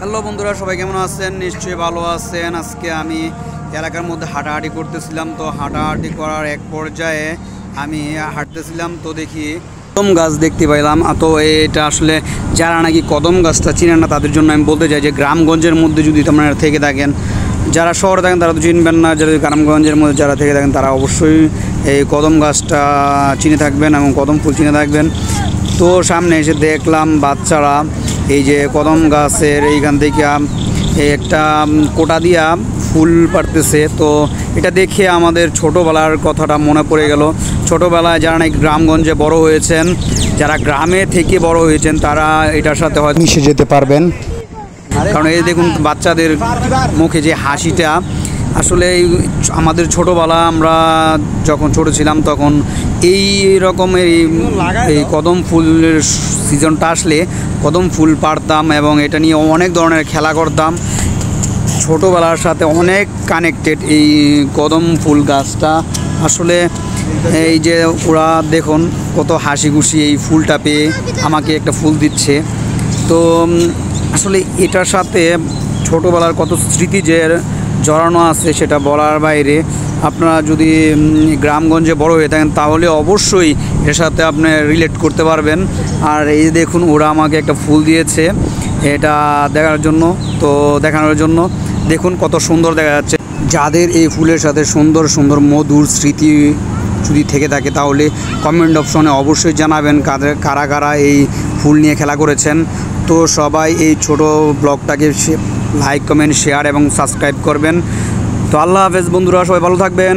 Hello বন্ধুরা, সবাই কেমন আছেন? নিশ্চয়ই ভালো আছেন। আজকে আমি এলাকার মধ্যে হাঁটাহাঁটি করতেছিলাম। তো হাঁটাহাঁটি করার এক পর্যায়ে আমি হাঁটতেছিলাম, তো দেখি কদম গাছ দেখতে পাইলাম। তো এটা আসলে যারা নাকি কদম গাছটা চিনেন না তাদের জন্য আমি বলতে চাই যে গ্রামগঞ্জের মধ্যে যদি আপনারা থেকে থাকেন, যারা শহরে থাকেন তারা তো চিনবেন না, যারা গ্রামগঞ্জের মধ্যে যারা থেকে থাকেন তারা অবশ্যই এই কদম গাছটা চিনে থাকবেন এবং কদম ফুল চিনে থাকবেন। তো সামনে এসে দেখলাম বাচ্চারা এই যে কদম গাছের এইখান থেকে একটা কোটা দিয়া ফুল পাড়তেছে। তো এটা দেখে আমাদের ছোটোবেলার কথাটা মনে পড়ে গেল। ছোটোবেলায় যারা নাকি গ্রামগঞ্জে বড় হয়েছেন, যারা গ্রামে থেকে বড় হয়েছেন, তারা এটার সাথে হয়তো মিশে যেতে পারবেন। কারণ এই দেখুন বাচ্চাদের মুখে যে হাসিটা, আসলে আমাদের ছোটোবেলা আমরা যখন ছোটো ছিলাম তখন এই রকমের এই কদম ফুলের সিজনটা আসলে কদম ফুল পাড়তাম এবং এটা নিয়ে অনেক ধরনের খেলা করতাম। ছোটোবেলার সাথে অনেক কানেক্টেড এই কদম ফুল গাছটা। আসলে এই যে ওরা দেখুন কত হাসি খুশি এই ফুলটা পেয়ে আমাকে একটা ফুল দিচ্ছে। তো আসলে এটার সাথে ছোটোবেলার কত স্মৃতি যে জড়ানো আছে সেটা বলার বাইরে। আপনারা যদি গ্রামগঞ্জে বড় হয়ে থাকেন তাহলে অবশ্যই এর সাথে আপনি রিলেট করতে পারবেন। আর এই দেখুন ওরা আমাকে একটা ফুল দিয়েছে এটা দেখার জন্য, তো দেখানোর জন্য। দেখুন কত সুন্দর দেখা যাচ্ছে। যাদের এই ফুলের সাথে সুন্দর সুন্দর মধুর স্মৃতি যদি থেকে থাকে তাহলে কমেন্ট অপশনে অবশ্যই জানাবেন কারা কারা এই ফুল নিয়ে খেলা করেছেন। তো সবাই এই ছোট ব্লগটাকে লাইক, কমেন্ট, শেয়ার এবং সাবস্ক্রাইব করবেন। তো আল্লাহ হাফেজ বন্ধুরা, সবাই ভালো থাকবেন।